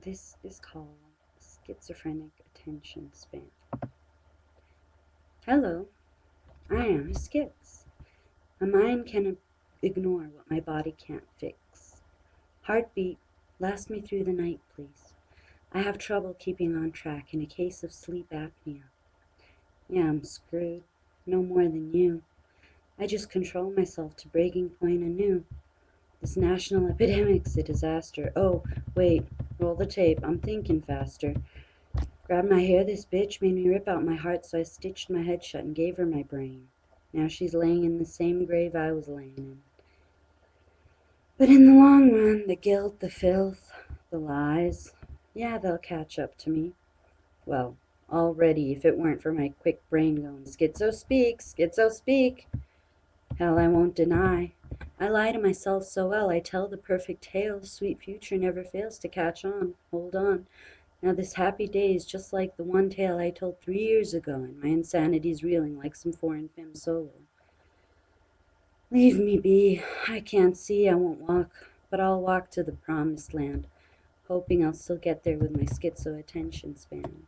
This is called schizophrenic attention span. Hello, I am a schiz. My mind can ignore what my body can't fix. Heartbeat, last me through the night, please. I have trouble keeping on track in a case of sleep apnea. Yeah, I'm screwed. No more than you. I just control myself to breaking point anew. This national epidemic's a disaster. Oh, wait, roll the tape. I'm thinking faster. Grabbed my hair, this bitch made me rip out my heart, so I stitched my head shut and gave her my brain. Now she's laying in the same grave I was laying in. But in the long run, the guilt, the filth, the lies, yeah, they'll catch up to me. Well, already, if it weren't for my quick brain going, schizo speak, schizo speak. Hell, I won't deny. I lie to myself so well, I tell the perfect tale, sweet future never fails to catch on, hold on. Now this happy day is just like the one tale I told 3 years ago, and my insanity's reeling like some foreign film solo. Leave me be. I can't see, I won't walk, but I'll walk to the promised land, hoping I'll still get there with my schizo attention span.